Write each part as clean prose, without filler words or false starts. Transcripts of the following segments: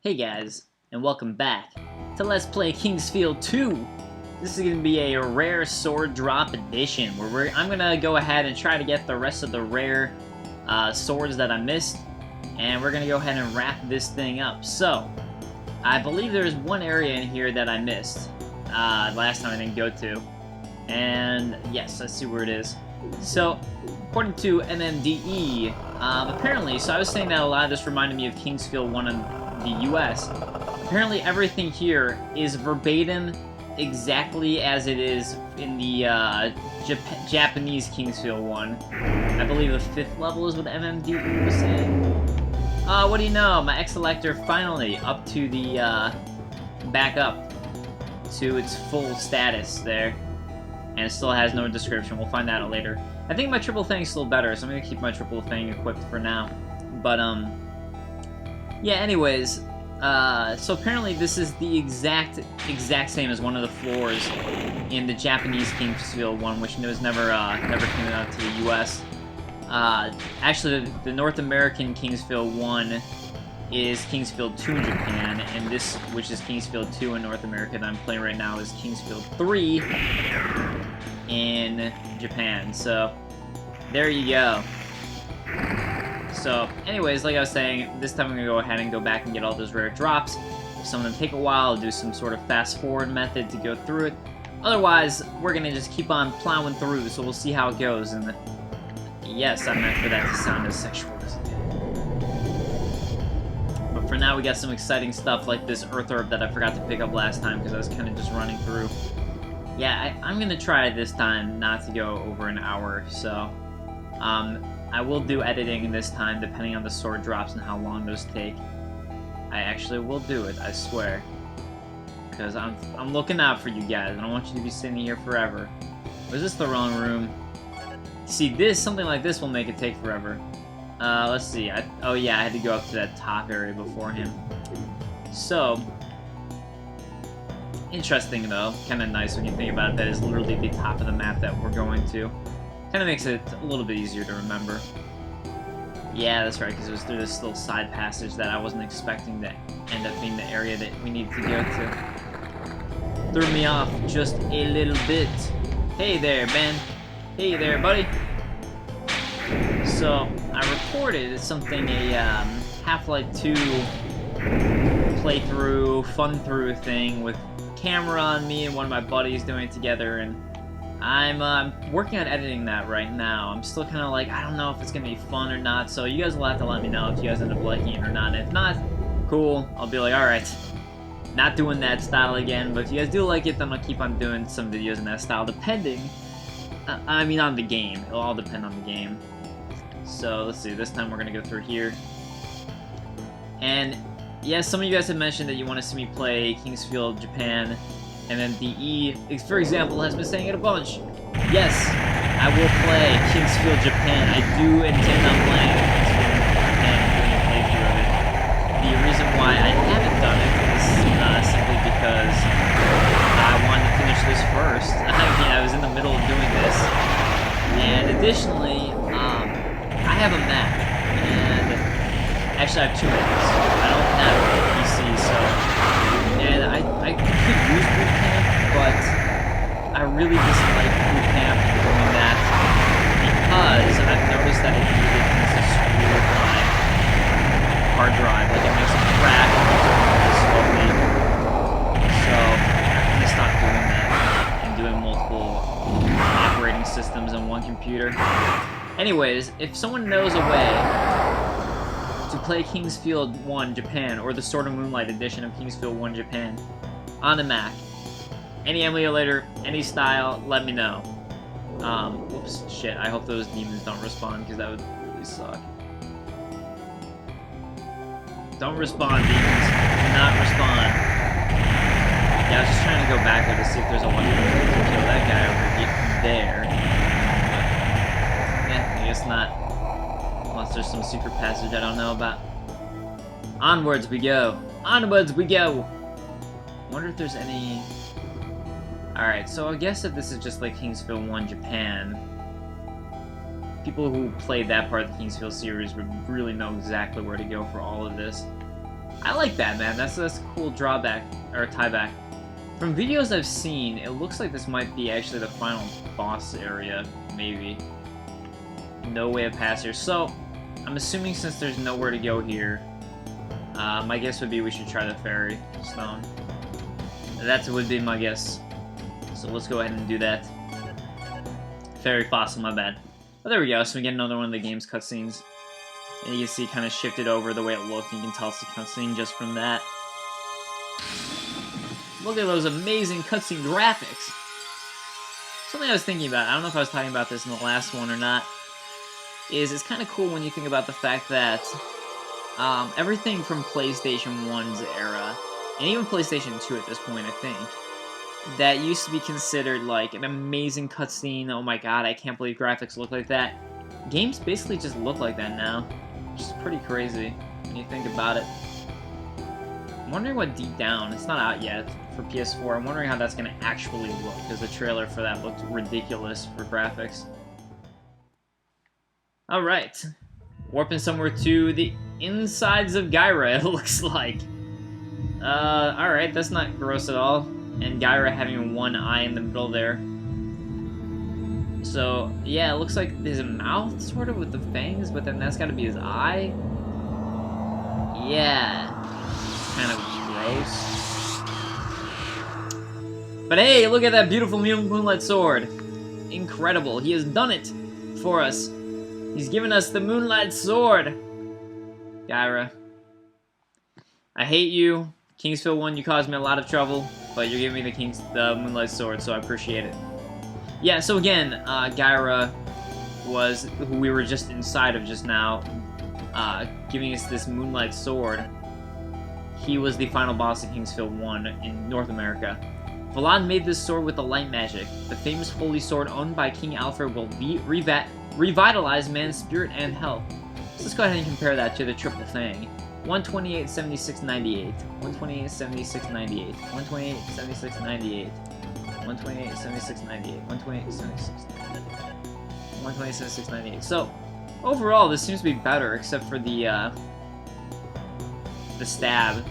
Hey guys, and welcome back to Let's Play Kingsfield 2! This is going to be a rare sword drop edition, where I'm going to go ahead and try to get the rest of the rare swords that I missed, and we're going to go ahead and wrap this thing up. So, I believe there's one area in here that I missed last time I didn't go to, and yes, let's see where it is. So, according to MMDE, apparently, so I was saying that a lot of this reminded me of Kingsfield 1 in the US. Apparently everything here is verbatim exactly as it is in the Japanese Kingsfield 1. I believe the 5th level is what MMDE was saying. What do you know? My X-Selector finally up to the, back up to its full status there. And it still has no description. We'll find that out later. I think my triple thing is still better, so I'm gonna keep my triple thing equipped for now. But, yeah, anyways, so apparently this is the exact same as one of the floors in the Japanese Kingsfield 1, which was never came out to the US. Actually, the North American Kingsfield 1 is Kingsfield 2 in Japan, and this, which is Kingsfield 2 in North America that I'm playing right now, is Kingsfield 3 in Japan. So, there you go. So, anyways, like I was saying, this time I'm going to go ahead and go back and get all those rare drops. Some of them take a while, I'll do some sort of fast-forward method to go through it. Otherwise, we're going to just keep on plowing through, so we'll see how it goes. And yes, I meant for that to sound as sexual as it did. But for now, we got some exciting stuff like this Earth Orb that I forgot to pick up last time because I was kind of just running through. Yeah, I'm going to try this time not to go over an hour, so... I will do editing this time, depending on the sword drops and how long those take. I actually will do it, I swear. Because I'm looking out for you guys. I don't want you to be sitting here forever. Was this the wrong room? See, something like this will make it take forever. Let's see. Oh yeah, I had to go up to that top area before him. So, interesting though. Kind of nice when you think about it. That is literally the top of the map that we're going to. Kind of makes it a little bit easier to remember. Yeah, that's right, because it was through this little side passage that I wasn't expecting to end up being the area that we needed to go to. Threw me off just a little bit. Hey there, Ben. Hey there, buddy. So, I recorded something, a Half-Life 2 playthrough, fun-through thing with camera on me and one of my buddies doing it together, and I'm working on editing that right now. I'm still kind of like, I don't know if it's going to be fun or not, so you guys will have to let me know if you guys end up liking it or not. And if not, cool, I'll be like, alright, not doing that style again, but if you guys do like it, then I'll keep on doing some videos in that style, depending, I mean on the game. It'll all depend on the game. So, let's see, this time we're going to go through here. And, yes, some of you guys have mentioned that you want to see me play Kingsfield Japan, and then DE, for example, has been saying it a bunch. Yes, I will play Kingsfield Japan. I do intend on playing Kingsfield Japan and doing a playthrough of it. The reason why I haven't done it is simply because I wanted to finish this first. I mean, I was in the middle of doing this. And additionally, I have a Mac. And actually, I have two Macs. I don't have a PC, so... And I could use Bootcamp, but I really dislike Bootcamp and doing that because I've noticed that it really tends to screw with my hard drive. Like, it makes it crash really slowly. So, I'm going to stop doing that and doing multiple operating systems on one computer. Anyways, if someone knows a way to play Kingsfield 1 Japan, or the Sword of Moonlight edition of Kingsfield 1 Japan, on the Mac, any emulator, any style, let me know. Whoops, shit, I hope those demons don't respawn, because that would really suck. Don't respawn, demons. Do not respawn. Yeah, I was just trying to go backward to see if there's a weapon to kill that guy over there. But, yeah, I guess not. Unless there's some secret passage I don't know about. Onwards we go. Onwards we go. I wonder if there's any... Alright, so I guess that this is just like Kingsfield 1 Japan. People who played that part of the Kingsfield series would really know exactly where to go for all of this. I like that, man. That's a cool drawback, or tieback. From videos I've seen, it looks like this might be actually the final boss area, maybe. No way to pass here. So, I'm assuming since there's nowhere to go here, my guess would be we should try the fairy stone. That would be my guess. So let's go ahead and do that. Fairy fossil, my bad. But there we go, so we get another one of the game's cutscenes. And you can see kind of shifted over the way it looked. You can tell it's a cutscene just from that. Look at those amazing cutscene graphics. Something I was thinking about, I don't know if I was talking about this in the last one or not, is it's kind of cool when you think about the fact that everything from PlayStation 1's era, and even PlayStation 2 at this point, I think, that used to be considered like an amazing cutscene. Oh my god, I can't believe graphics look like that. Games basically just look like that now, which is pretty crazy when you think about it. I'm wondering what Deep Down, it's not out yet for PS4, I'm wondering how that's going to actually look, because the trailer for that looked ridiculous for graphics. Alright, warping somewhere to the insides of Gyra, it looks like. Alright, that's not gross at all. And Gyra having one eye in the middle there. So, yeah, it looks like his mouth, sort of, with the fangs, but then that's gotta be his eye. Yeah. Kind of gross. But hey, look at that beautiful Moonlight Sword. Incredible. He has done it for us. He's given us the Moonlight Sword. Gyra. I hate you. Kingsfield 1, you caused me a lot of trouble, but you're giving me the Moonlight Sword, so I appreciate it. Yeah, so again, Gyra was who we were just inside of just now, giving us this Moonlight Sword. He was the final boss of Kingsfield 1 in North America. Vlad made this sword with the light magic. The famous holy sword owned by King Alfred will revitalize man's spirit and health. So let's go ahead and compare that to the triple thing. 128, 76, 98. 128, 76, 98. 128, 76, 98. 128, 76, 98. 128, 76, 98. 128, 76, 98. So, overall, this seems to be better, except for the stab.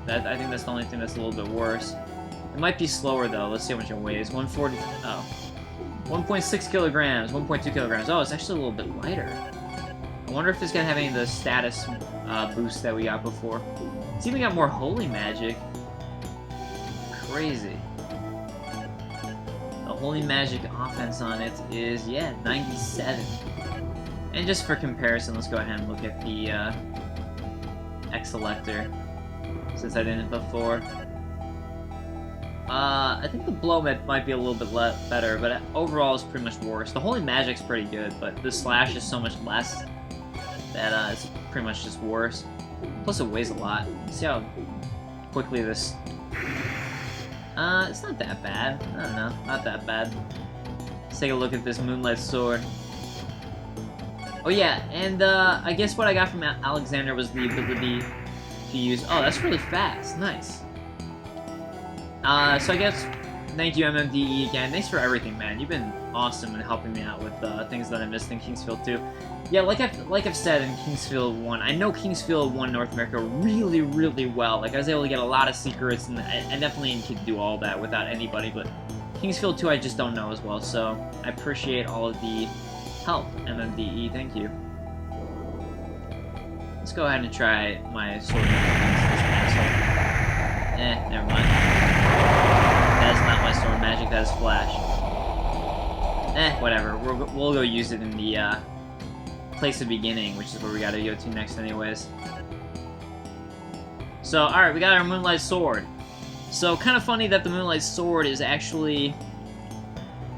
I think that's the only thing that's a little bit worse. It might be slower, though. Let's see how much it weighs. 140... Oh. 1.6 kilograms. 1.2 kilograms. Oh, it's actually a little bit lighter. I wonder if it's gonna have any of the status boosts that we got before. It's even got more holy magic. Crazy. The holy magic offense on it is, yeah, 97. And just for comparison, let's go ahead and look at the X-Selector, since I didn't before. I think the blow might be a little bit better, but overall it's pretty much worse. The holy magic's pretty good, but the slash is so much less that it's pretty much just worse. Plus it weighs a lot. See how quickly this... it's not that bad. I don't know, not that bad. Let's take a look at this Moonlight Sword. Oh yeah, and I guess what I got from Alexander was the ability to use... Oh, that's really fast. Nice. So I guess... Thank you, MMDE, again. Thanks for everything, man. You've been awesome in helping me out with things that I missed in Kingsfield 2. Yeah, like I've said in Kingsfield 1, I know Kingsfield 1 North America really, really well. Like, I was able to get a lot of secrets, and I definitely could do all that without anybody, but Kingsfield 2 I just don't know as well, so I appreciate all of the help, MMDE. Thank you. Let's go ahead and try my sword against this asshole. Never mind. That is not my sword magic, that is flash. Whatever. We'll go use it in the place of beginning, which is where we gotta go to next anyways. So, alright, we got our Moonlight Sword. So, kind of funny that the Moonlight Sword is actually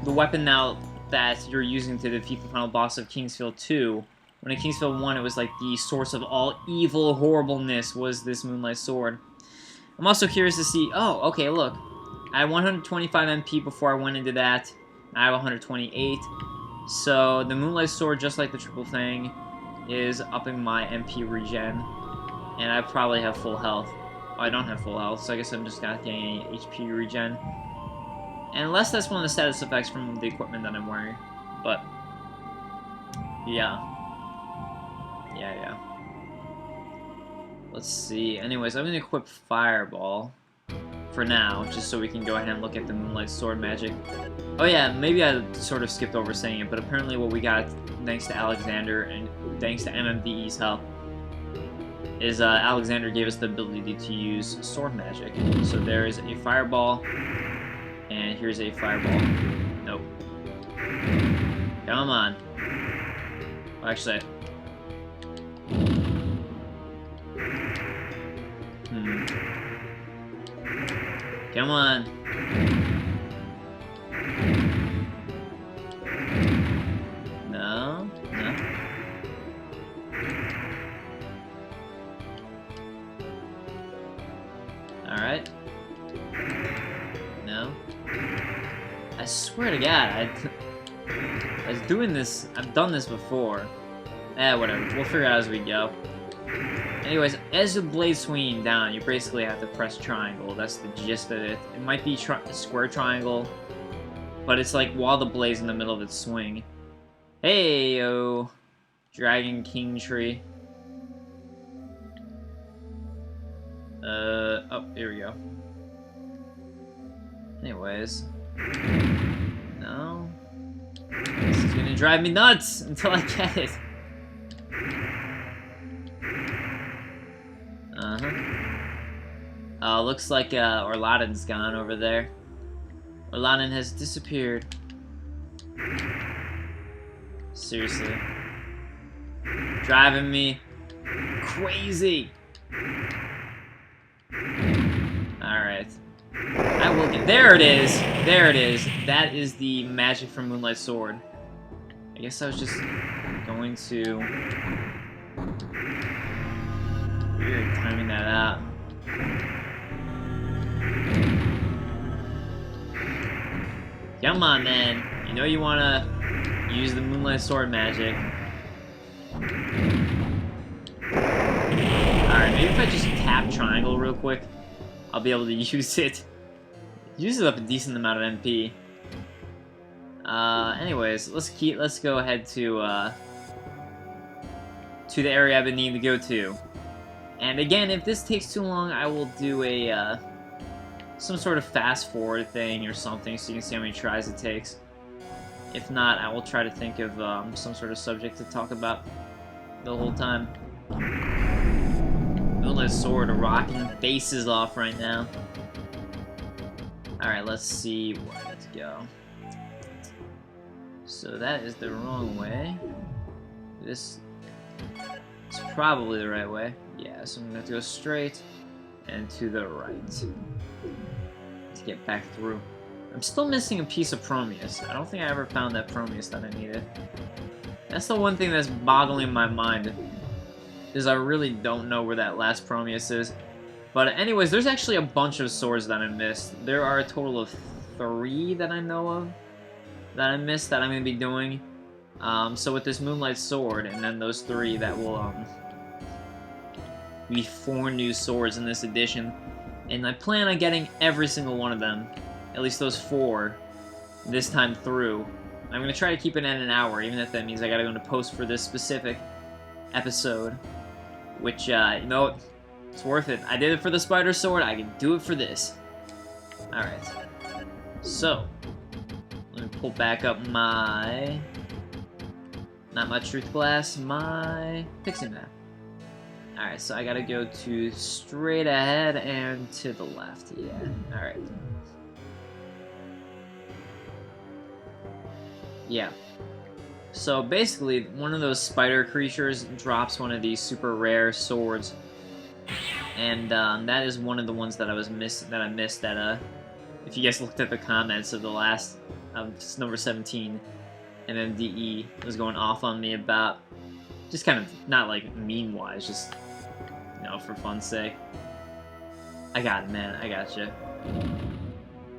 the weapon now that you're using to defeat the final boss of Kingsfield 2. When in Kingsfield 1, it was like the source of all evil horribleness was this Moonlight Sword. I'm also curious to see... Oh, okay, look. I had 125 MP before I went into that. I have 128. So, the Moonlight Sword, just like the triple thing, is upping my MP regen. And I probably have full health. Oh, I don't have full health, so I guess I'm just not getting any HP regen. And unless that's one of the status effects from the equipment that I'm wearing. But, yeah. Yeah. Let's see. Anyways, I'm gonna equip Fireball for now, just so we can go ahead and look at the Moonlight Sword magic. Oh yeah, maybe I sort of skipped over saying it, but apparently what we got, thanks to Alexander and thanks to MMDE's help, is Alexander gave us the ability to use sword magic. So there is a Fireball, and here's a Fireball. Nope. Come on. Well, actually, come on. No, no. Alright. No. I swear to God, I was doing this, I've done this before. Whatever, we'll figure it out as we go. Anyways, as the blade's swinging down, you basically have to press triangle. That's the gist of it. It might be square triangle, but it's like while the blade's in the middle of its swing. Hey, yo, Dragon King Tree. Oh, here we go. Anyways, no. This is gonna drive me nuts until I get it. Looks like Orladin's gone over there. Orladin has disappeared. Seriously. Driving me crazy. Alright. I will get... There it is! There it is. That is the magic from Moonlight Sword. I guess I was just going to... Weird timing that out. Come on, man. You know you wanna use the Moonlight Sword magic. Alright, maybe if I just tap triangle real quick, I'll be able to use it. It uses up a decent amount of MP. Anyways, let's go ahead to the area I've been needing to go to. And again, if this takes too long, I will do a some sort of fast forward thing or something so you can see how many tries it takes. If not, I will try to think of some sort of subject to talk about the whole time. Moonlight Sword rocking faces off right now. Alright, let's see where to go. So that is the wrong way. This is probably the right way. Yeah, so I'm gonna have to go straight and to the right to get back through. I'm still missing a piece of Prometheus. I don't think I ever found that Prometheus that I needed. That's the one thing that's boggling my mind, is I really don't know where that last Prometheus is. But anyways, there's actually a bunch of swords that I missed. There are a total of 3 that I know of that I missed that I'm going to be doing. So with this Moonlight Sword, and then those 3 that will be 4 new swords in this edition. And I plan on getting every single one of them, at least those 4, this time through. I'm going to try to keep it at an hour, even if that means I got to go into post for this specific episode. Which, you know, it's worth it. I did it for the Spider Sword, I can do it for this. Alright. So, let me pull back up my... not my Truth Glass, my Pixie Map. Alright, so I gotta go to straight ahead and to the left, yeah. Alright. Yeah. So basically, one of those spider creatures drops one of these super rare swords. And that is one of the ones that I missed that if you guys looked at the comments of the last number 17, MMDE was going off on me about, just kind of not like mean wise, just, you know, for fun's sake. I got it, man. I got you.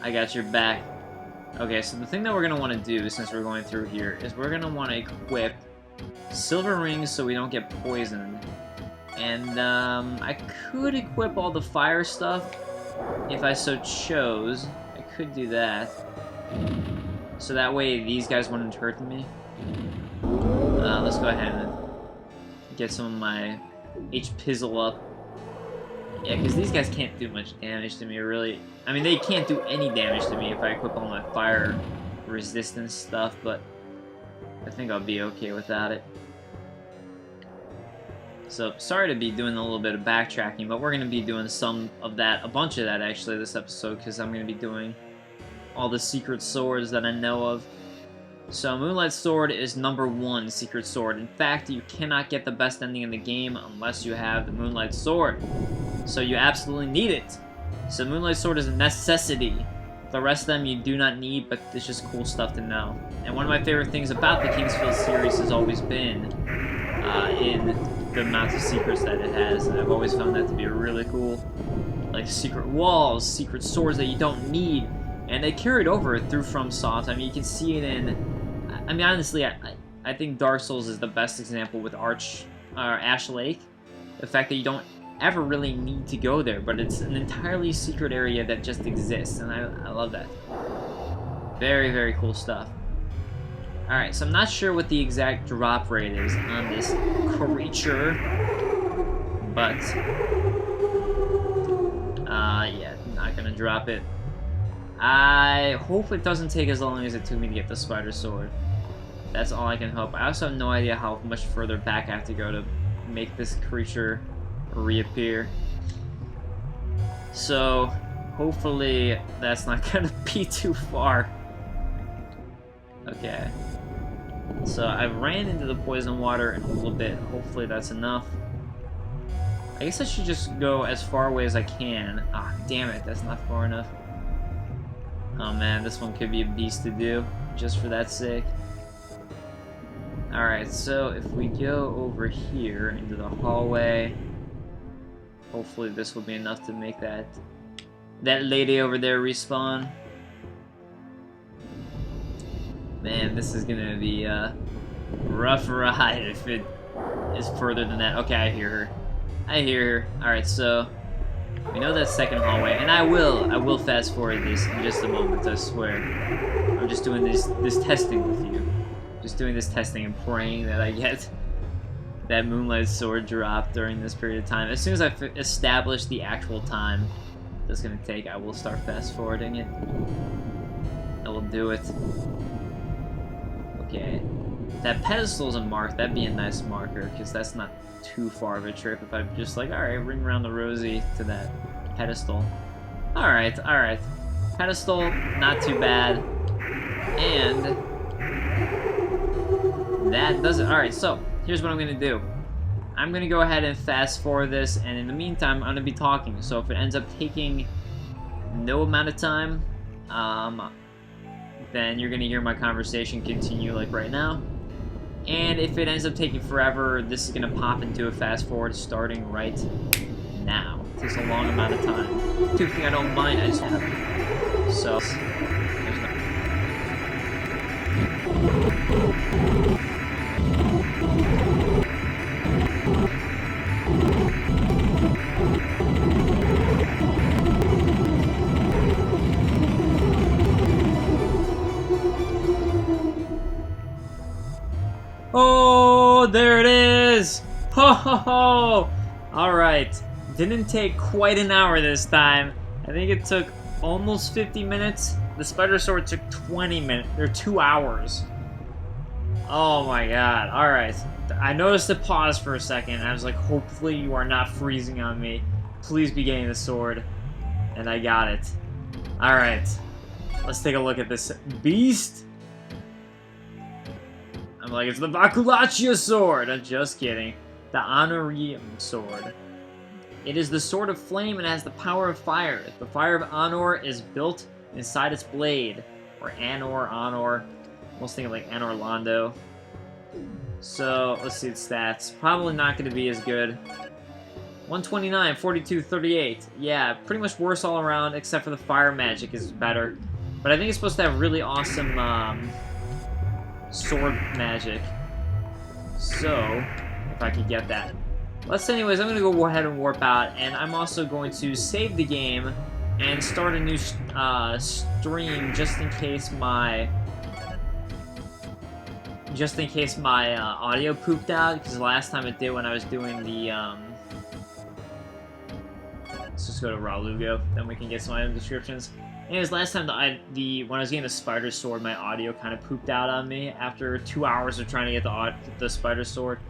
I got your back. Okay, so the thing that we're gonna want to do since we're going through here is we're gonna want to equip silver rings so we don't get poisoned. And I could equip all the fire stuff if I so chose. I could do that. So that way these guys wouldn't hurt me. Let's go ahead and get some of my HP up. Yeah, because these guys can't do much damage to me, really. I mean, they can't do any damage to me if I equip all my fire resistance stuff, but I think I'll be okay without it. So, sorry to be doing a little bit of backtracking, but we're going to be doing some of that, a bunch of that actually this episode, because I'm going to be doing all the secret swords that I know of. So, Moonlight Sword is #1 secret sword. In fact, you cannot get the best ending in the game unless you have the Moonlight Sword. So you absolutely need it. So Moonlight Sword is a necessity. The rest of them you do not need, but it's just cool stuff to know. And one of my favorite things about the Kingsfield series has always been in the amount of secrets that it has. And I've always found that to be really cool. Like secret walls, secret swords that you don't need. And they carried over through FromSoft. I mean, you can see it in... I mean, honestly, I think Dark Souls is the best example with Ash Lake. The fact that you don't ever really need to go there, but it's an entirely secret area that just exists, and I love that. Very, very cool stuff. Alright, so I'm not sure what the exact drop rate is on this creature, but yeah, not gonna drop it. I hope it doesn't take as long as it took me to get the Spider Sword. That's all I can hope. I also have no idea how much further back I have to go to make this creature reappear. So, hopefully that's not gonna be too far. Okay. So, I ran into the poison water in a little bit. Hopefully that's enough. I guess I should just go as far away as I can. Ah, damn it, that's not far enough. Oh man, this one could be a beast to do, just for that sake. Alright, so if we go over here into the hallway, hopefully this will be enough to make that lady over there respawn. Man, this is gonna be a rough ride if it is further than that. Okay, I hear her. I hear her. Alright, so we know that second hallway, and I will fast forward this in just a moment, I swear. I'm just doing this testing with you. Just doing this testing and praying that I get that Moonlight Sword drop during this period of time. As soon as I establish the actual time that's going to take, I will start fast forwarding it. I will do it. Okay. That pedestal's a mark. That'd be a nice marker, because that's not too far of a trip if I'm just like, alright, ring around the rosy to that pedestal. Alright, alright. Pedestal, not too bad. And that does it. Alright, so here's what I'm gonna do. I'm gonna go ahead and fast forward this, and in the meantime, I'm gonna be talking. So if it ends up taking no amount of time, then you're gonna hear my conversation continue like right now. And if it ends up taking forever, this is gonna pop into a fast forward starting right now. It takes a long amount of time. Two things I don't mind, I just have. So oh, there it is! Ho ho ho! Alright. Didn't take quite an hour this time. I think it took almost 50 minutes. The Spider Sword took 20 minutes. Or 2 hours. Oh my god. Alright. I noticed a pause for a second. And I was like, hopefully you are not freezing on me. Please be getting the sword. And I got it. Alright. Let's take a look at this beast. I'm like, it's the Bakulachia Sword! I'm just kidding. The Anorium Sword. It is the Sword of Flame and has the power of fire. The fire of Anor is built inside its blade. Or Honor. Almost thinking like Anorlando. So, let's see its stats. Probably not going to be as good. 129, 42, 38. Yeah, pretty much worse all around, except for the fire magic is better. But I think it's supposed to have really awesome, sword magic. So, if I could get that. Anyways, I'm going to go ahead and warp out, and I'm also going to save the game and start a new stream just in case my audio pooped out, because last time it did when I was doing the Let's just go to Ryuga, then we can get some item descriptions. Anyways, last time when I was getting the spider sword, my audio kind of pooped out on me after 2 hours of trying to get the spider sword.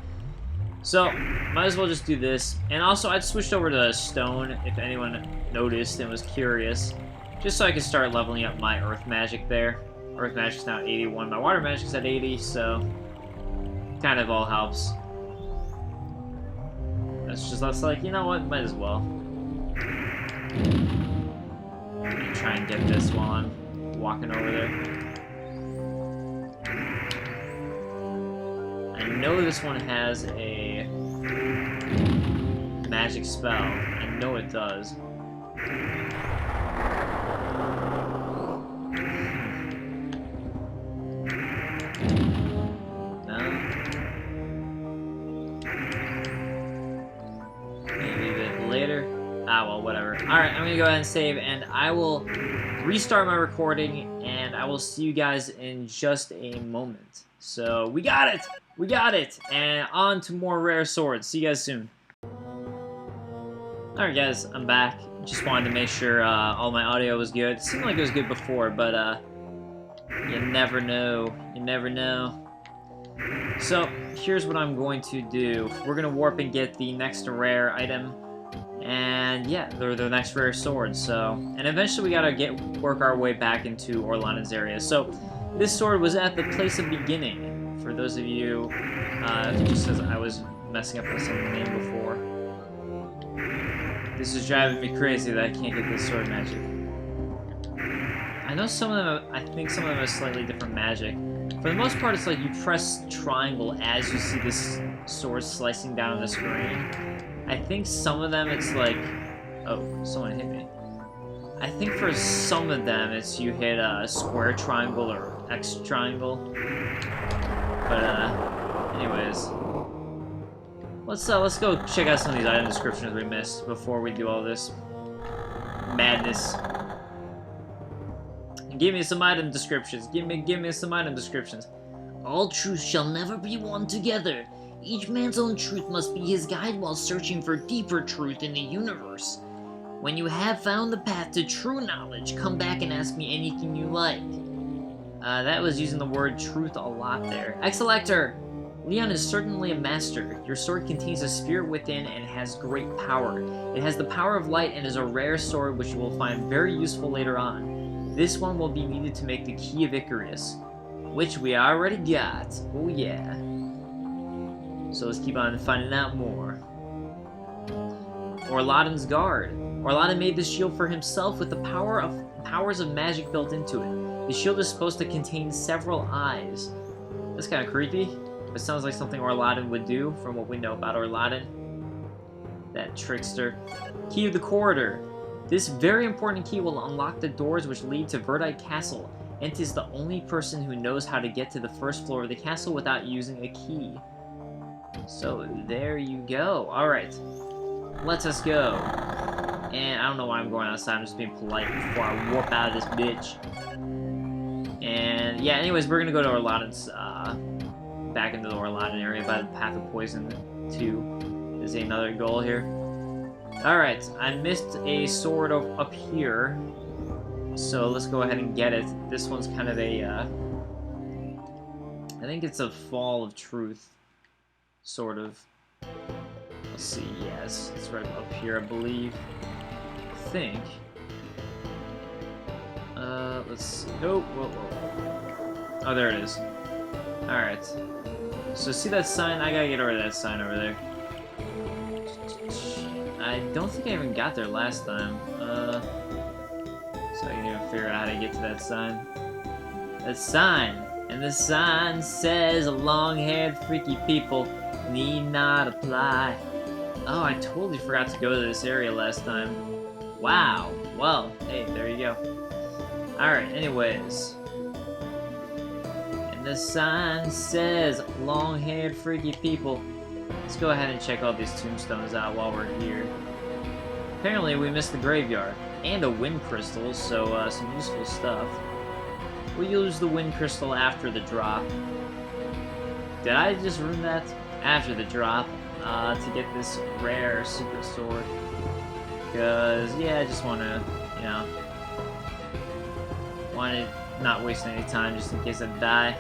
So, might as well just do this. And also, I'd switched over to stone, if anyone noticed and was curious, just so I could start leveling up my earth magic there. Earth magic's now at 81, my water magic's at 80, so kind of all helps. That's like, you know what, might as well. Try and get this while I'm walking over there. I know this one has a magic spell. I know it does. No? Maybe a bit later. Ah, well, whatever. Alright, I'm gonna go ahead and save, and I will restart my recording, and I will see you guys in just a moment. So, we got it! We got it! And on to more rare swords. See you guys soon. Alright guys, I'm back. Just wanted to make sure all my audio was good. It seemed like it was good before, but you never know. You never know. So, here's what I'm going to do. We're gonna warp and get the next rare item. And yeah, they're the next rare sword, so... And eventually we gotta work our way back into Orlanen's area. So, this sword was at the place of beginning. For those of you, just as I was messing up with some name before. This is driving me crazy that I can't get this sword magic. I know some of them, I think some of them have slightly different magic. For the most part, it's like you press triangle as you see this sword slicing down the screen. I think some of them it's like... Oh, someone hit me. I think for some of them it's you hit a square triangle or X triangle. But, anyways. Let's go check out some of these item descriptions we missed before we do all this madness. Give me some item descriptions. Give me some item descriptions. All truths shall never be one together. Each man's own truth must be his guide while searching for deeper truth in the universe. When you have found the path to true knowledge, come back and ask me anything you like. That was using the word truth a lot there. Ex-Elector! Leon is certainly a master. Your sword contains a spirit within and has great power. It has the power of light and is a rare sword which you will find very useful later on. This one will be needed to make the Key of Icarus, which we already got. Oh yeah. So let's keep on finding out more. Orlanen's Guard. Orlanen made this shield for himself with the powers of magic built into it. The shield is supposed to contain several eyes. That's kind of creepy. It sounds like something Orlanen would do from what we know about Orlanen. That trickster. Key of the Corridor. This very important key will unlock the doors which lead to Verdite Castle. Ent is the only person who knows how to get to the first floor of the castle without using a key. So, there you go. Alright. Let us go. And I don't know why I'm going outside. I'm just being polite before I warp out of this bitch. And, yeah, anyways, we're gonna go to Orlanen's, back into the Orlanen area by the Path of Poison 2. Is another goal here. Alright, I missed a sword up here. So, let's go ahead and get it. This one's kind of a, I think it's a Fall of Truth. Sort of. Let's see, yes, it's right up here, I believe. I think. Let's see. Oh, whoa, whoa. Oh, there it is. Alright. So, see that sign? I gotta get rid of that sign over there. I don't think I even got there last time. So I can even figure out how to get to that sign. That sign! And the sign says, long-haired freaky people need not apply. Oh, I totally forgot to go to this area last time. Wow. Well, hey, there you go. Alright, anyways. And the sign says, long-haired freaky people. Let's go ahead and check all these tombstones out while we're here. Apparently, we missed the graveyard. And a wind crystal, so some useful stuff. We'll use the wind crystal after the drop. Did I just ruin that? After the drop, to get this rare secret sword. Because, yeah, I just want to, you know, want to not waste any time just in case I die.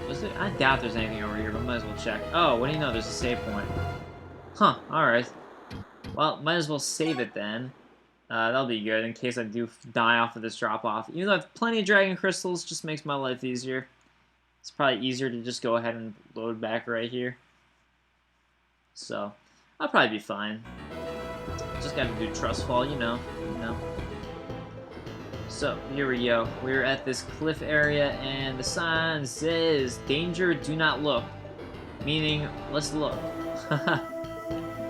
Was there? I doubt there's anything over here, but might as well check. Oh, what do you know? There's a save point. Huh, alright. Well, might as well save it then. That'll be good in case I do die off of this drop-off. Even though I have plenty of dragon crystals, just makes my life easier. It's probably easier to just go ahead and load back right here. So, I'll probably be fine. Just gotta do trust fall, you know. So, here we go. We're at this cliff area, and the sign says, "Danger, do not look." Meaning, let's look.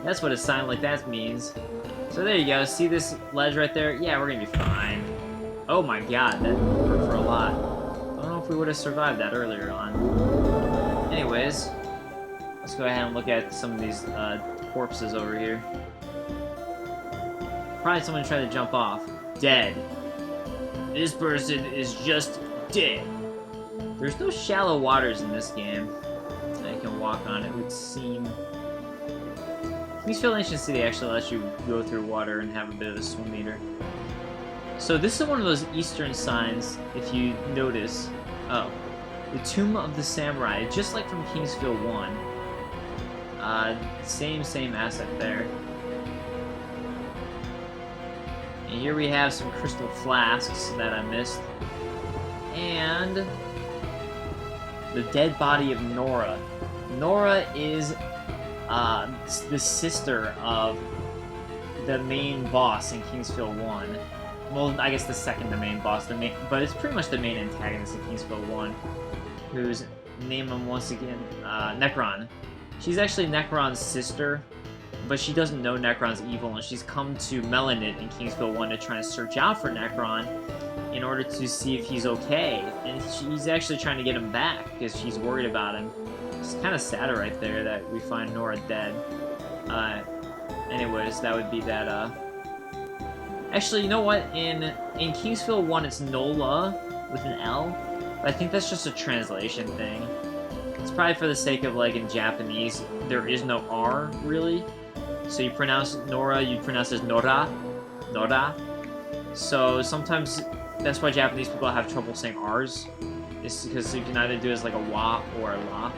That's what a sign like that means. So there you go. See this ledge right there? Yeah, we're gonna be fine. Oh my god, that hurt for a lot. Don't know if we would have survived that earlier on. Anyways, let's go ahead and look at some of these corpses over here. Probably someone tried to jump off. Dead. This person is just dead. There's no shallow waters in this game that you can walk on, it would seem. Kingsfield Ancient City actually lets you go through water and have a bit of a swim meter. So this is one of those eastern signs, if you notice. Oh. The Tomb of the Samurai, just like from Kingsfield 1. Same asset there. And here we have some crystal flasks that I missed. And the dead body of Nora. Nora is the sister of the main boss in Kingsfield 1. Well, I guess the second to main boss, but it's pretty much the main antagonist in Kingsfield 1, whose name I'm once again, Necron. She's actually Necron's sister, but she doesn't know Necron's evil, and she's come to Melanit in Kingsfield 1 to try and search out for Necron in order to see if he's okay, and she's actually trying to get him back because she's worried about him. It's kind of sad right there that we find Nora dead. Anyways, that would be that, Actually, you know what? In Kingsfield 1, it's Nola with an L, but I think that's just a translation thing. It's probably for the sake of, like, in Japanese, there is no R, really. So you pronounce Nora, you pronounce it as Nora. Nora. So sometimes that's why Japanese people have trouble saying R's. It's because you can either do it as like a wa or a la.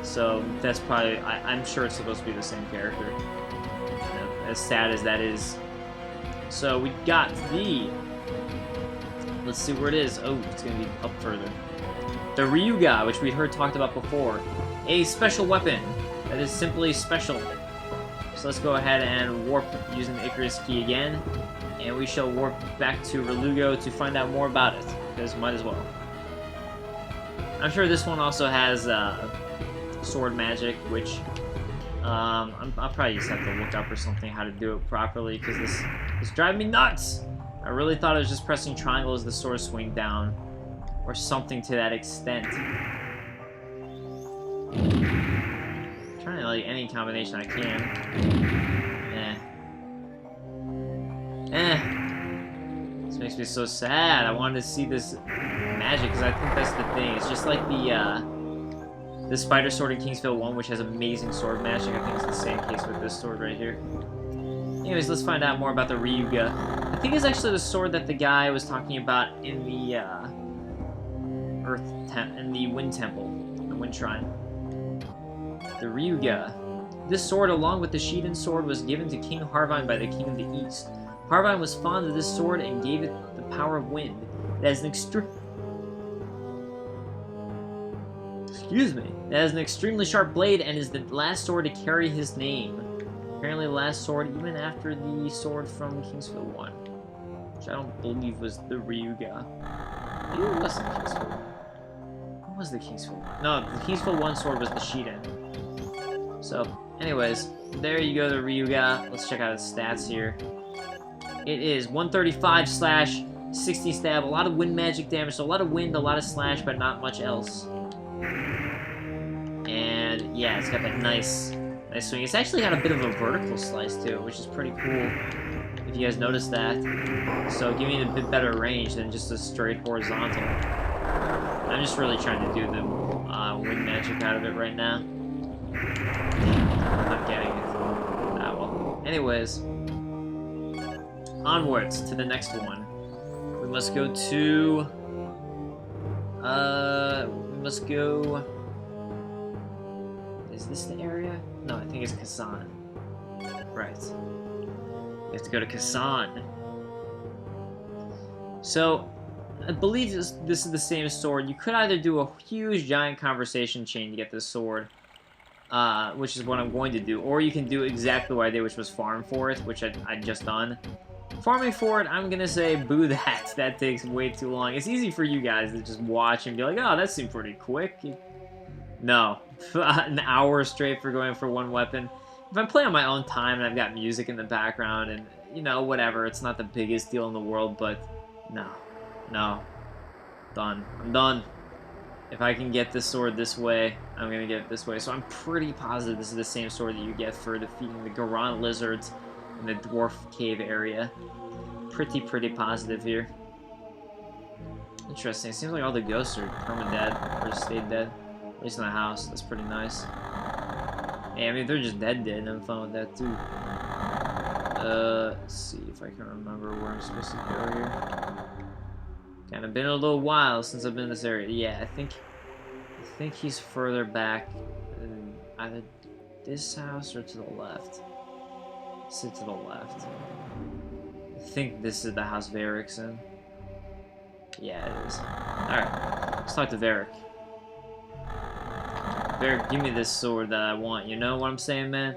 So that's probably, I'm sure it's supposed to be the same character. You know, as sad as that is. So we got the, let's see where it is. Oh, it's going to be up further. The Ryu-Ga, which we'd heard talked about before. A special weapon that is simply special. So let's go ahead and warp using the Icarus key again. And we shall warp back to Ryuga to find out more about it, because might as well. I'm sure this one also has sword magic, which I'll probably just have to look up or something how to do it properly, because this is driving me nuts! I really thought I was just pressing triangle as the sword swing down, or something to that extent. I'm trying to like any combination I can. This makes me so sad. I wanted to see this magic, because I think that's the thing. It's just like the spider sword in Kingsfield 1, which has amazing sword magic. I think it's the same case with this sword right here. Anyways, let's find out more about the Ryu-Ga. I think it's actually the sword that the guy was talking about in the in the Wind Temple, the Wind Shrine. The Ryu-Ga. This sword, along with the Shiden sword, was given to King Harvine by the King of the East. Harvine was fond of this sword and gave it the power of wind. It has an It has an extremely sharp blade and is the last sword to carry his name. Apparently the last sword even after the sword from Kingsfield 1. Which I don't believe was the Ryu-Ga. Maybe it wasn't Kingsfield 1. What was the Kingsfield 1? No, the Kingsfield 1 sword was the Shiden. So, anyways, there you go, the Ryuga. Let's check out its stats here. It is 135/60 stab, a lot of wind magic damage, so a lot of wind, a lot of slash, but not much else. And yeah, it's got that nice swing. It's actually got a bit of a vertical slice to it, which is pretty cool, if you guys noticed that. So giving it a bit better range than just a straight horizontal. I'm just really trying to do the wind magic out of it right now. I'm not getting it. That Anyways, onwards to the next one. We must go to... we must go... Is this the area? No, I think it's Kazan. Right. We have to go to Kazan. So, I believe this is the same sword. You could either do a huge, giant conversation chain to get this sword, which is what I'm going to do, or you can do exactly what I did, which was farm for it, which I'd just done. Farming for it, I'm gonna say boo that. That takes way too long. It's easy for you guys to just watch and be like, oh, that seemed pretty quick. No. An hour straight for going for one weapon. If I'm playing on my own time and I've got music in the background and, you know, whatever, it's not the biggest deal in the world, but no. No. Done. I'm done. If I can get this sword this way, I'm gonna get it this way. So I'm pretty positive this is the same sword that you get for defeating the Goron lizards in the dwarf cave area. Pretty positive here. Interesting. It seems like all the ghosts are permanent dead, or just stayed dead. At least in the house. That's pretty nice. Hey, I mean, if they're just dead, I'm fine with that too. Let's see if I can remember where I'm supposed to go here. Kind of been a little while since I've been in this area. Yeah, I think he's further back in either this house or to the left. Sit to the left. I think this is the house Varric's in. Yeah, it is. Alright, let's talk to Varric. Varric, give me this sword that I want. You know what I'm saying, man?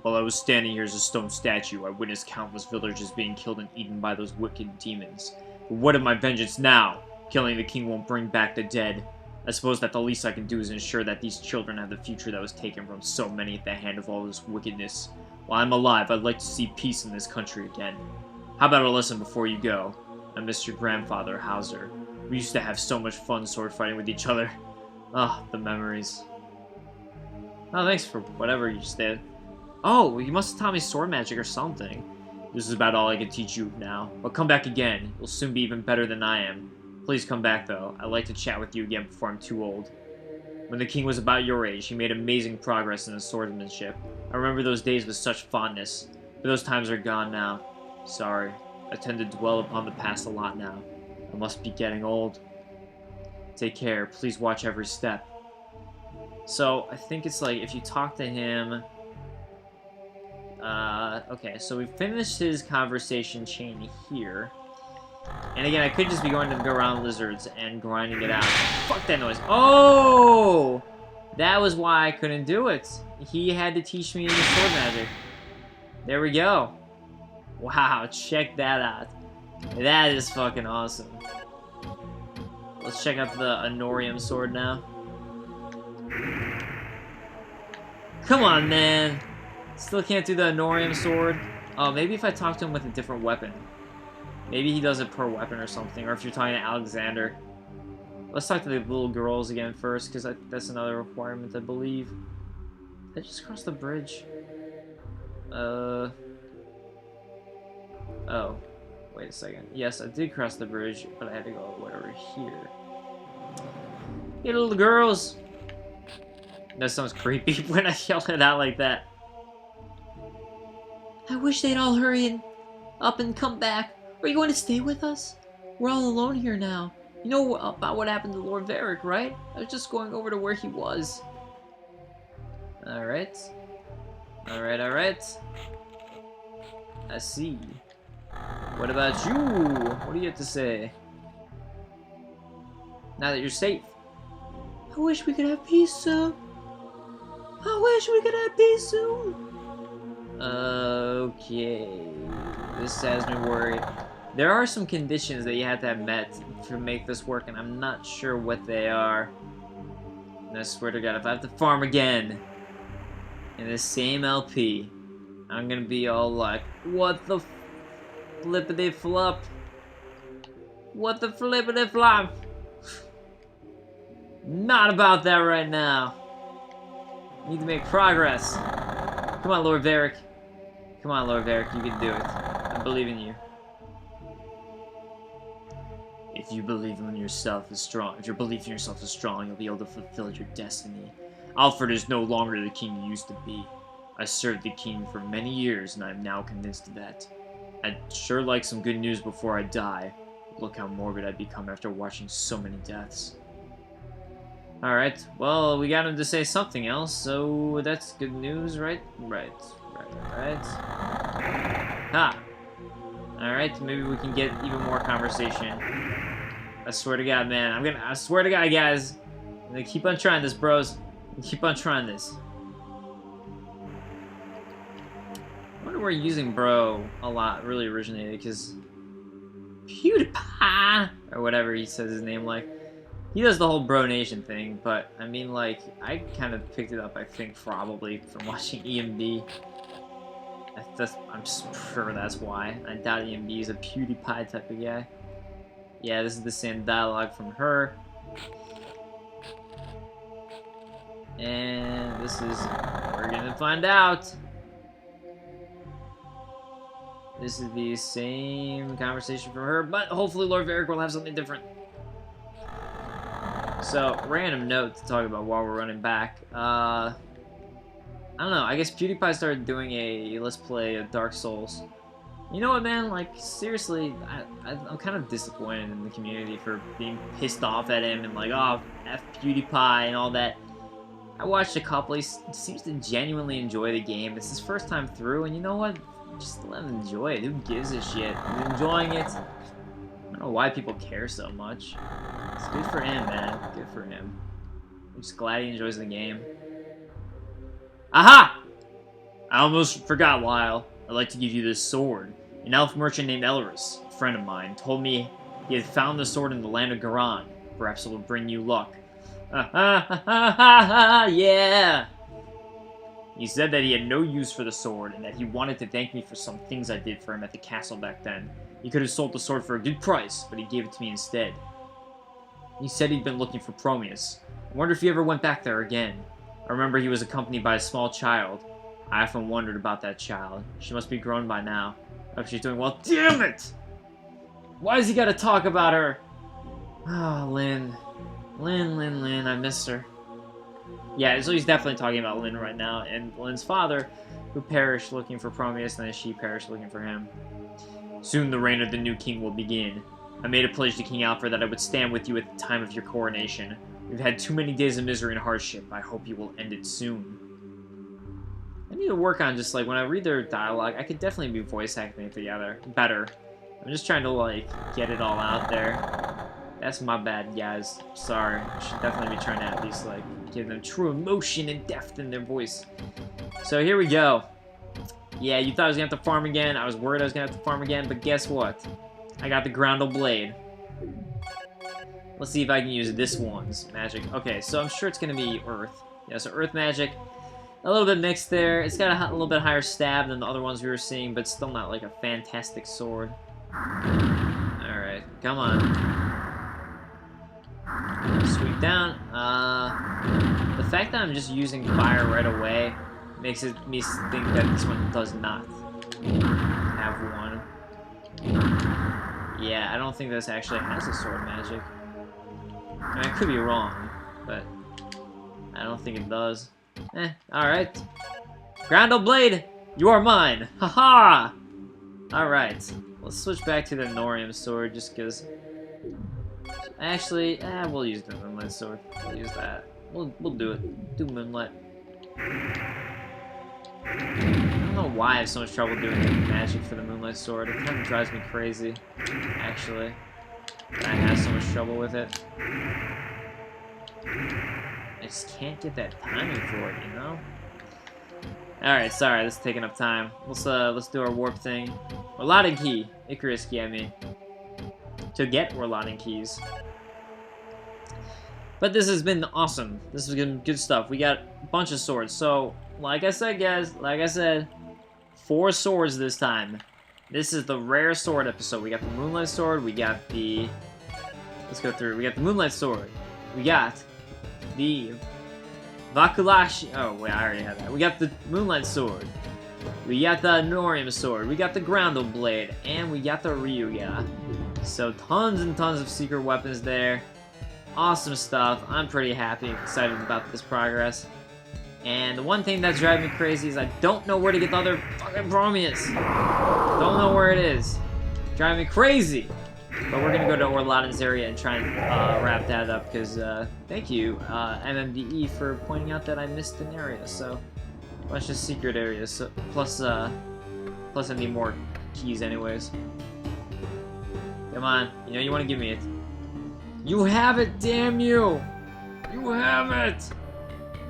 While I was standing here as a stone statue, I witnessed countless villagers being killed and eaten by those wicked demons. But what of my vengeance now? Killing the king won't bring back the dead. I suppose that the least I can do is ensure that these children have the future that was taken from so many at the hand of all this wickedness. While I'm alive, I'd like to see peace in this country again. How about a lesson before you go? I miss your grandfather, Hauser. We used to have so much fun sword fighting with each other. Ah, the memories. Oh, thanks for whatever you just did. Oh, you must have taught me sword magic or something. This is about all I can teach you now. But come back again. You'll soon be even better than I am. Please come back, though. I'd like to chat with you again before I'm too old. When the king was about your age, he made amazing progress in his swordsmanship. I remember those days with such fondness. But those times are gone now. Sorry. I tend to dwell upon the past a lot now. I must be getting old. Take care. Please watch every step. So, I think it's like, if you talk to him... okay, so we finished his conversation chain here. And again, I could just be going to go around lizards and grinding it out. Fuck that noise. Oh! That was why I couldn't do it. He had to teach me the sword magic. There we go. Wow, check that out. That is fucking awesome. Let's check out the Anorium Sword now. Come on, man. Still can't do the Anorium Sword. Oh, maybe if I talk to him with a different weapon. Maybe he does it per weapon or something, or if you're talking to Alexander. Let's talk to the little girls again first, because that's another requirement, I believe. Did I just cross the bridge? Oh. Wait a second. Yes, I did cross the bridge, but I had to go all the way over here. Hey, little girls! That sounds creepy when I yell it out like that. I wish they'd all hurry up and come back. Are you going to stay with us? We're all alone here now. You know about what happened to Lord Varric, right? I was just going over to where he was. Alright. Alright. I see. What about you? What do you have to say? Now that you're safe. I wish we could have peace soon. I wish we could have peace soon. Okay. This has me worried. There are some conditions that you have to have met to make this work, and I'm not sure what they are. And I swear to God, if I have to farm again in this same LP, I'm gonna be all like, what the flippity flop? What the flippity flop? Not about that right now. Need to make progress. Come on, Lord Varric. Come on, Lord Varric, you can do it. I believe in you. If you believe in yourself is strong, if your belief in yourself is strong, you'll be able to fulfill your destiny. Alfred is no longer the king he used to be. I served the king for many years, and I am now convinced of that. I'd sure like some good news before I die. Look how morbid I've become after watching so many deaths. Alright, well, we got him to say something else, so that's good news, right? Right. Ha! Alright, maybe we can get even more conversation. I swear to God, man. I swear to God, guys. I'm gonna keep on trying this, bros. Keep on trying this. I wonder where using bro a lot really originated, because PewDiePie, or whatever he says his name like, he does the whole bro nation thing, but I mean, like, I kind of picked it up, I think, probably from watching EMD. I'm sure that's why. I doubt EMD is a PewDiePie type of guy. Yeah, this is the same dialogue from her. And this is, we're gonna find out. This is the same conversation from her, but hopefully Lord Varric will have something different. So, random note to talk about while we're running back. I don't know, I guess PewDiePie started doing a Let's Play of Dark Souls. You know what, man? Like, seriously, I'm kind of disappointed in the community for being pissed off at him and like, oh, F PewDiePie and all that. I watched a couple, he seems to genuinely enjoy the game. It's his first time through, and you know what? Just let him enjoy it. Who gives a shit? He's enjoying it. I don't know why people care so much. It's good for him, man. Good for him. I'm just glad he enjoys the game. Aha! I almost forgot, Lyle. I'd like to give you this sword. An elf merchant named Elris, a friend of mine, told me he had found the sword in the land of Garan. Perhaps it will bring you luck. Yeah! He said that he had no use for the sword, and that he wanted to thank me for some things I did for him at the castle back then. He could have sold the sword for a good price, but he gave it to me instead. He said he'd been looking for Prometheus. I wonder if he ever went back there again. I remember he was accompanied by a small child. I often wondered about that child. She must be grown by now. I hope she's doing well. Damn it! Why has he got to talk about her? Oh, Lynn. Lynn, I miss her. Yeah, so he's definitely talking about Lynn right now, and Lynn's father, who perished looking for Prometheus, and then she perished looking for him. Soon the reign of the new king will begin. I made a pledge to King Alfred that I would stand with you at the time of your coronation. We've had too many days of misery and hardship. I hope you will end it soon. I need to work on just, like, when I read their dialogue, I could definitely be voice acting it together better. I'm just trying to, like, get it all out there. That's my bad, guys. Sorry. I should definitely be trying to at least, like, give them true emotion and depth in their voice. So here we go. Yeah, you thought I was gonna have to farm again. I was worried I was gonna have to farm again, but guess what? I got the Groundal Blade. Let's see if I can use this one's magic. Okay, so I'm sure it's gonna be Earth. Yeah, so Earth magic. A little bit mixed there. It's got a little bit higher stab than the other ones we were seeing, but still not like a fantastic sword. Alright, come on. Sweep down. The fact that I'm just using fire right away makes me think that this one does not have one. Yeah, I don't think this actually has a sword magic. I mean, I could be wrong, but I don't think it does. Alright. Groundal Blade, you are mine! Haha! Alright, let's switch back to the Anorium Sword just because. Actually, we'll use the Moonlight Sword. We'll use that. We'll do it. Do Moonlight. I don't know why I have so much trouble doing magic for the Moonlight Sword. It kind of drives me crazy, actually. I have so much trouble with it. I just can't get that timing for it, you know? Alright, sorry, this is taking up time. Let's do our warp thing. Orladen key. Icarus key, I mean. To get Orladen keys. But this has been awesome. This has been good stuff. We got a bunch of swords. So, like I said, guys, 4 swords this time. This is the rare sword episode. We got the Moonlight Sword. We got the... Let's go through. We got the Moonlight Sword. We got the Vakulashi. Oh, wait, I already had that. We got the Moonlight Sword. We got the Anorium Sword. We got the Groundal Blade. And we got the Ryu-Ga. So tons and tons of secret weapons there. Awesome stuff. I'm pretty happy, excited about this progress. And the one thing that's driving me crazy is I don't know where to get the other fucking Prometheus. Don't know where it is. Driving me crazy. But we're gonna go to Orladen's area and try and wrap that up, because thank you, MMDE, for pointing out that I missed an area. So, a bunch of secret areas. So, plus I need more keys anyways. Come on, you know you want to give me it. You have it, damn you! You have it!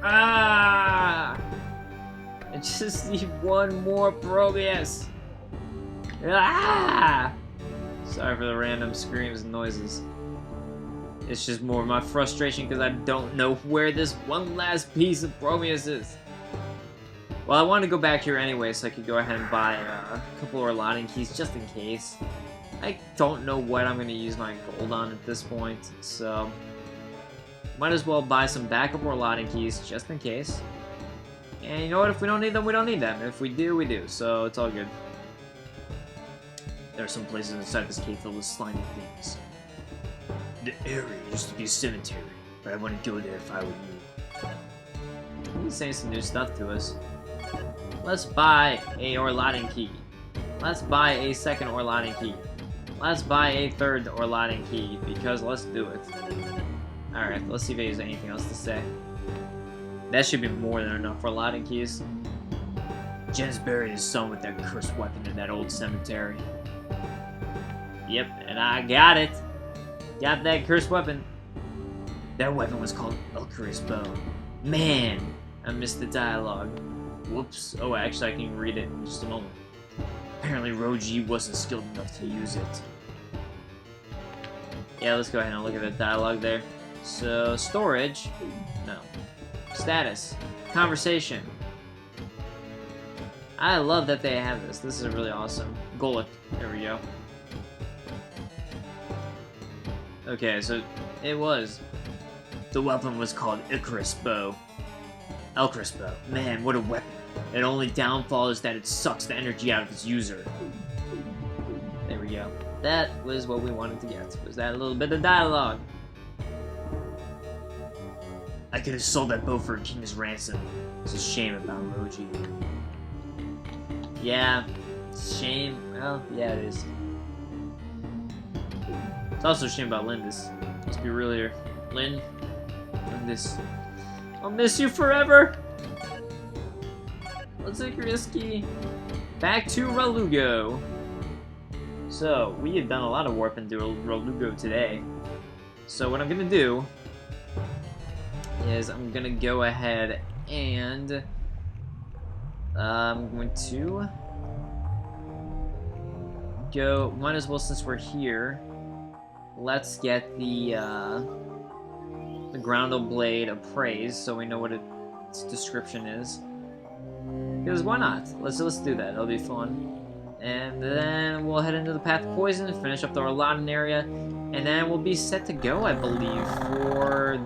Ah! I just need one more Prometheus. Ah! Sorry for the random screams and noises. It's just more of my frustration because I don't know where this one last piece of Prometheus is. Well, I want to go back here anyway, so I could go ahead and buy a couple Orladen keys just in case. I don't know what I'm going to use my gold on at this point, so might as well buy some backup Orladen keys just in case. And you know what? If we don't need them, we don't need them. If we do, we do. So it's all good. There are some places inside this cave filled with slimy things. The area used to be a cemetery, but I wouldn't go there if I were you. He's saying some new stuff to us. Let's buy a Orladen key. Let's buy a second Orladen key. Let's buy a third Orladen key, because let's do it. Alright, let's see if he has anything else to say. That should be more than enough for Orladen keys. Jen's buried his son with that cursed weapon in that old cemetery. Yep, and I got it. Got that cursed weapon. That weapon was called Icarus Bow. Man, I missed the dialogue. Whoops. Oh, actually, I can read it in just a moment. Apparently, Roji wasn't skilled enough to use it. Yeah, let's go ahead and look at the dialogue there. So, storage. No. Status. Conversation. I love that they have this. This is really awesome. Golek. There we go. Okay, so it was. The weapon was called Icarus Bow. Icarus Bow. Man, what a weapon. Its only downfall is that it sucks the energy out of its user. There we go. That was what we wanted to get. Was that a little bit of dialogue? I could have sold that bow for a king's ransom. It's a shame about Roji. Yeah, shame. Well, yeah, it is. It's also a shame about Lindis. Let's be real here. Lindis. I'll miss you forever! Let's take a risky. Back to Ryuga. So, we have done a lot of warp into Ryuga today. So what I'm gonna do is I'm gonna go ahead and I'm going to go, might as well, since we're here, let's get the Groundal Blade appraised so we know what its description is. Because why not? Let's do that. It'll be fun. And then we'll head into the Path of Poison, finish up the Orladen area, and then we'll be set to go, I believe, for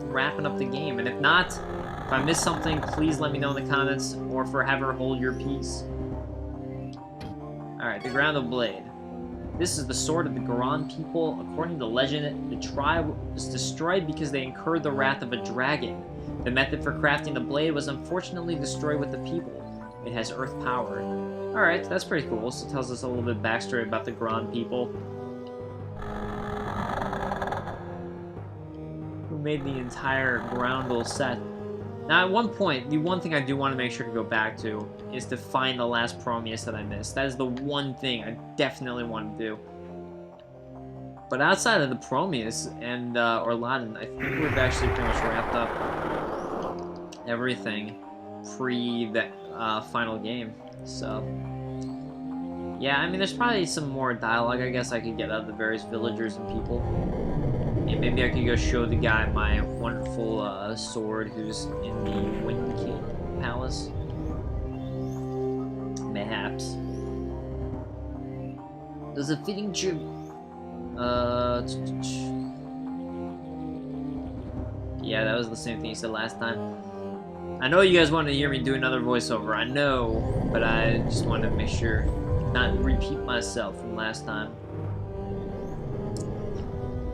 wrapping up the game. And if not, if I missed something, please let me know in the comments, or forever hold your peace. Alright, the Groundal Blade. This is the sword of the Garan people. According to legend, the tribe was destroyed because they incurred the wrath of a dragon. The method for crafting the blade was unfortunately destroyed with the people. It has earth power. Alright, that's pretty cool. So it tells us a little bit of backstory about the Garan people, who made the entire Groundal set. Now, at one point, the one thing I do want to make sure to go back to is to find the last Prometheus that I missed. That is the one thing I definitely want to do. But outside of the Prometheus and Orladen, I think we've actually pretty much wrapped up everything pre the final game. So, yeah, I mean, there's probably some more dialogue I guess I could get out of the various villagers and people. And maybe I could go show the guy my wonderful sword who's in the Wind King Palace. Mayhaps. There's a fitting tribute. Yeah, that was the same thing you said last time. I know you guys wanted to hear me do another voiceover. I know, but I just wanted to make sure not repeat myself from last time.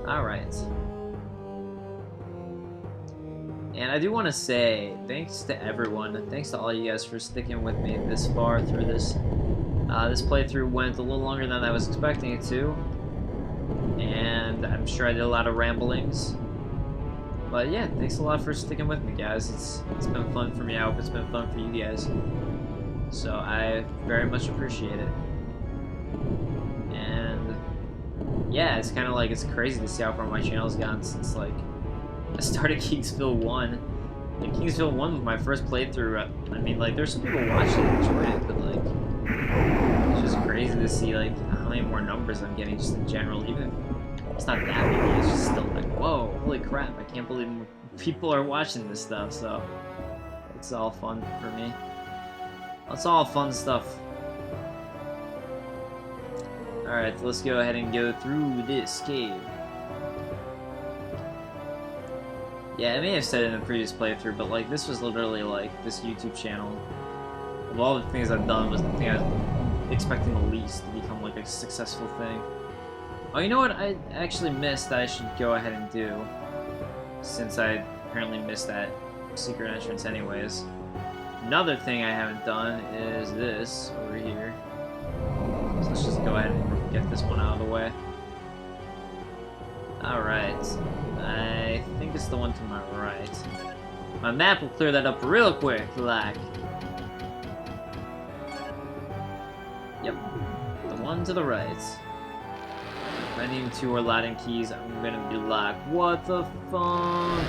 Alright. And I do want to say thanks to everyone. Thanks to all you guys for sticking with me this far through this. This playthrough went a little longer than I was expecting it to. And I'm sure I did a lot of ramblings. But yeah, thanks a lot for sticking with me, guys. It's been fun for me. I hope it's been fun for you guys. So I very much appreciate it. And yeah, it's kind of like, it's crazy to see how far my channel's gone since like I started Kingsville 1. Like, Kingsville 1 was my first playthrough. I mean, like, there's some people watching and enjoying it, but like, it's just crazy to see like how many more numbers I'm getting just in general. Even if it's not that many, it's just still like, whoa, holy crap, I can't believe people are watching this stuff. So it's all fun for me. It's all fun stuff. Alright, let's go ahead and go through this cave. Yeah, I may have said it in the previous playthrough, but like, this was literally like, this YouTube channel, of all the things I've done, was the thing I was expecting the least to become like a successful thing. Oh, you know what I actually missed that I should go ahead and do, since I apparently missed that secret entrance anyways. Another thing I haven't done is this over here. So let's just go ahead and get this one out of the way. Alright. I think it's the one to my right. My map will clear that up real quick, like. Yep. The one to the right. If I need 2 or Latin keys, I'm gonna be like, what the fuck?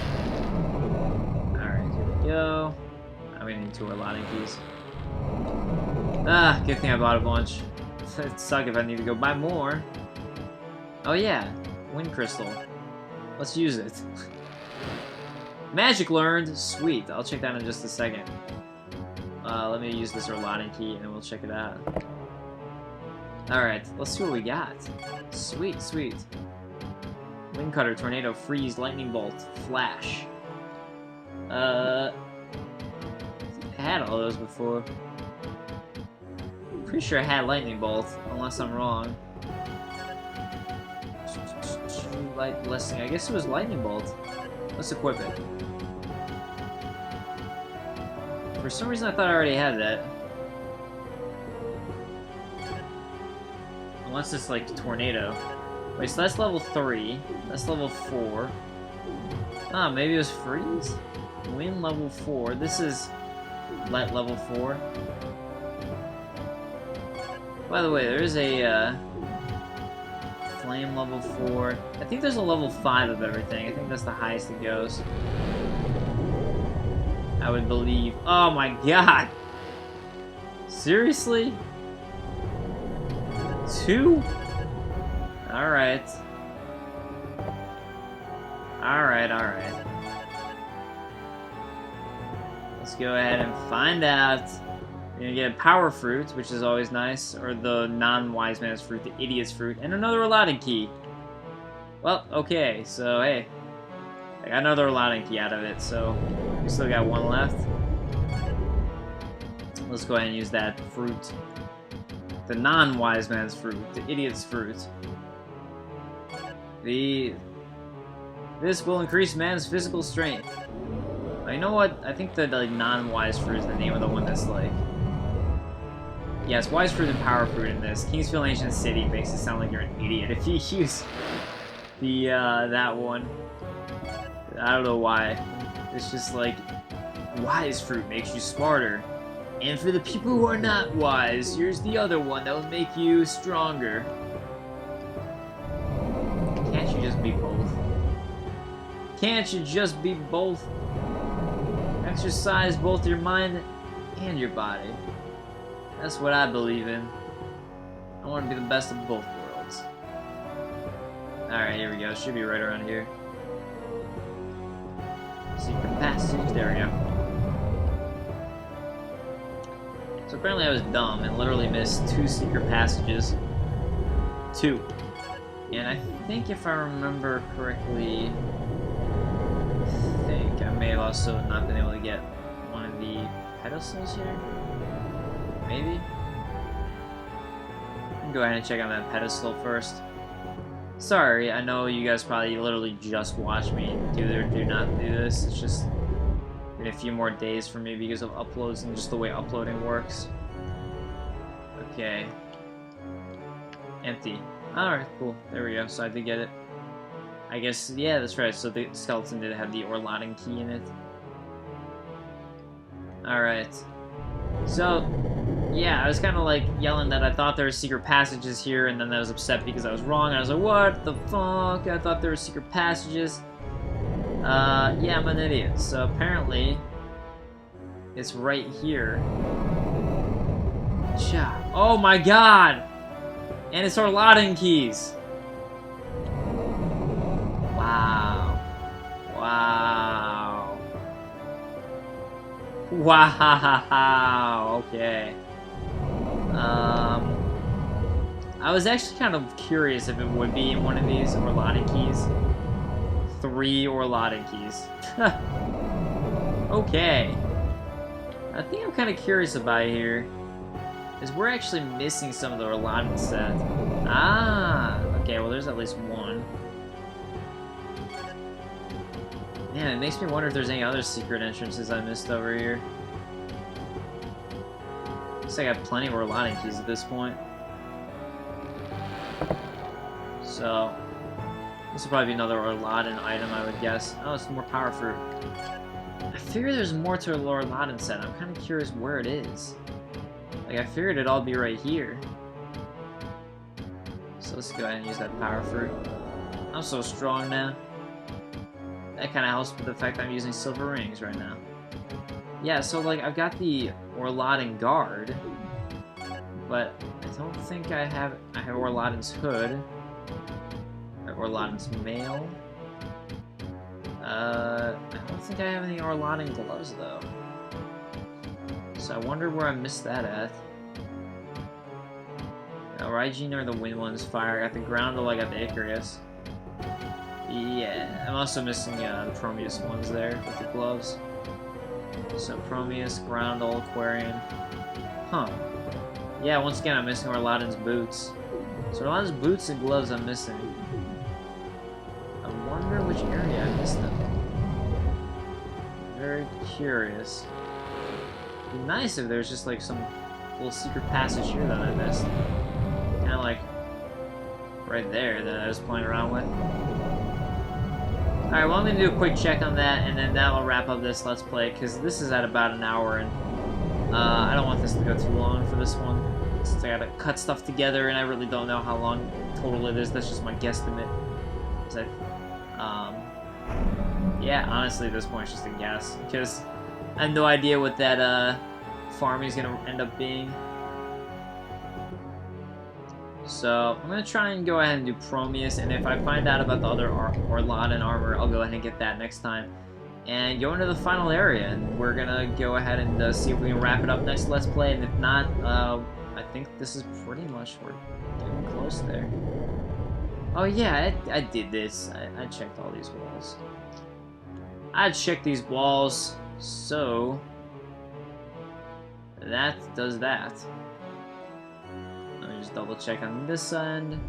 Alright, here we go. I'm gonna need 2 or Latin keys. Ah, good thing I bought a bunch. It'd suck if I need to go buy more. Oh yeah, Wind Crystal. Let's use it. Magic learned. Sweet. I'll check that in just a second. Let me use this Latin key and we'll check it out. Alright, let's see what we got. Sweet, sweet. Wind Cutter, Tornado, Freeze, Lightning Bolt, Flash. I had all those before. Pretty sure I had Lightning Bolt, unless I'm wrong. Light Blessing. I guess it was Lightning Bolt. Let's equip it. For some reason, I thought I already had that. Unless it's like Tornado. Wait, so that's level 3. That's level 4. Ah, maybe it was Freeze? Wind level 4. This is Light level 4. By the way, there is a Flame level 4. I think there's a level 5 of everything. I think that's the highest it goes. I would believe. Oh my god! Seriously? 2? Alright. Alright. Let's go ahead and find out. You're gonna get a Power Fruit, which is always nice, or the non-Wise Man's Fruit, the Idiot's Fruit, and another Aladdin Key. Well, okay, so hey. I got another Aladdin Key out of it, so we still got 1 left. Let's go ahead and use that fruit. The non-Wise Man's Fruit, the Idiot's Fruit. This will increase man's physical strength. You know what? I think the like non-Wise Fruit is the name of the one that's like... Yes, Wise Fruit and Power Fruit in this. Kingsville Ancient City makes it sound like you're an idiot if you use the, that one. I don't know why. It's just like, Wise Fruit makes you smarter. And for the people who are not wise, here's the other one that will make you stronger. Can't you just be both? Can't you just be both? Exercise both your mind and your body. That's what I believe in. I want to be the best of both worlds. Alright, here we go. Should be right around here. Secret passage. There we go. So apparently I was dumb and literally missed 2 secret passages. 2. And I think if I remember correctly, I may have also not been able to get one of the pedestals here. Maybe? I can go ahead and check on that pedestal first. Sorry, I know you guys probably literally just watched me do or do not do this. It's just in a few more days for me because of uploads and just the way uploading works. Okay. Empty. Alright, cool. There we go. So I did get it. I guess, yeah, that's right. So the skeleton did have the Orladen key in it. Alright. So, yeah, I was kind of like yelling that I thought there were secret passages here, and then I was upset because I was wrong. I was like, what the fuck? I thought there were secret passages. Yeah, I'm an idiot. So apparently, it's right here. Oh my god! And it's Orladen keys! Wow. Wow. Wow, okay. I was actually kind of curious if it would be in one of these Orladen keys. 3 Orladen keys. Okay. I think I'm kind of curious about here is we're actually missing some of the Orladen set. Ah, okay, well there's at least one. Man, it makes me wonder if there's any other secret entrances I missed over here. Looks like I got plenty of Orladen keys at this point. So, this will probably be another Orladen item, I would guess. Oh, it's more power fruit. I figure there's more to a Orladen set. I'm kind of curious where it is. Like, I figured it'd all be right here. So let's go ahead and use that power fruit. I'm so strong now. That kind of helps with the fact that I'm using silver rings right now. Yeah, so like I've got the Orladen guard, but I don't think I have Orladen's hood. I have Orladen's mail. I don't think I have any Orladen gloves though. So I wonder where I missed that at. Ryu-Ga or the wind ones fire. I got the Groundal, I got the Icarus. Yeah, I'm also missing the Prometheus ones there with the gloves. So Prometheus, Groundal, Aquarian. Huh. Yeah, once again I'm missing Orladen's boots. So Orladen's boots and gloves I'm missing. I wonder which area I missed them. Very curious. It'd be nice if there's just like some little secret passage here that I missed. Kinda like right there that I was playing around with. Alright, well I'm going to do a quick check on that, and then that'll wrap up this Let's Play, because this is at about an hour, and I don't want this to go too long for this one, since I gotta cut stuff together, and I really don't know how long total it is. That's just my guesstimate. Yeah, honestly at this point it's just a guess, because I have no idea what that farming is going to end up being. So, I'm going to try and go ahead and do Prometheus, and if I find out about the other Orladen armor, I'll go ahead and get that next time. And go into the final area, and we're going to go ahead and see if we can wrap it up next Let's Play, and if not, I think this is pretty much, we're getting close there. Oh yeah, I did this. I checked all these walls. I checked these walls, so that does that. Just double check on this end,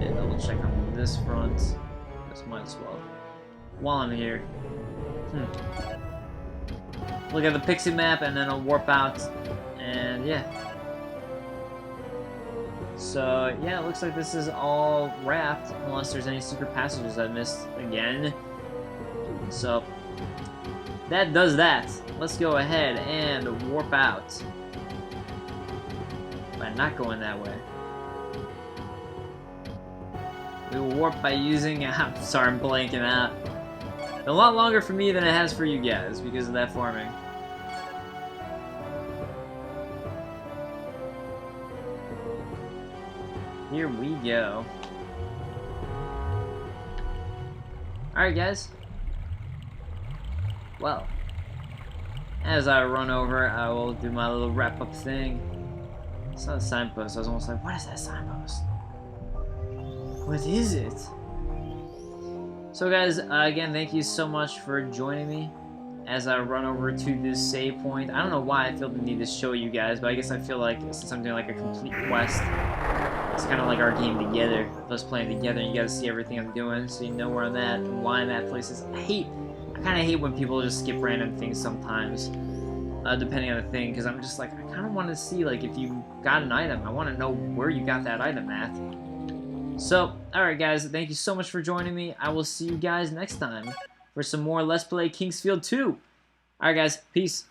and double check on this front. This might as well. While I'm here, look at the pixie map, and then I'll warp out, and yeah. So yeah, it looks like this is all wrapped, unless there's any secret passages I missed again. So that does that. Let's go ahead and warp out. By not going that way. We will warp by using... I'm sorry, I'm blanking out. A lot longer for me than it has for you guys because of that farming. Here we go. Alright guys. Well, as I run over, I will do my little wrap-up thing. It's not a signpost. I was almost like, what is that signpost? What is it? So guys, again, thank you so much for joining me as I run over to this save point. I don't know why I feel the need to show you guys, but I guess I feel like since I'm doing like a complete quest, it's kind of like our game together, us playing together, and you guys see everything I'm doing, so you know where I'm at and why I'm at places. I I kind of hate when people just skip random things sometimes, depending on the thing, because I'm just like, I kind of want to see, like, if you got an item, I want to know where you got that item at. So, alright guys, thank you so much for joining me. I will see you guys next time for some more Let's Play Kingsfield 2. Alright guys, peace.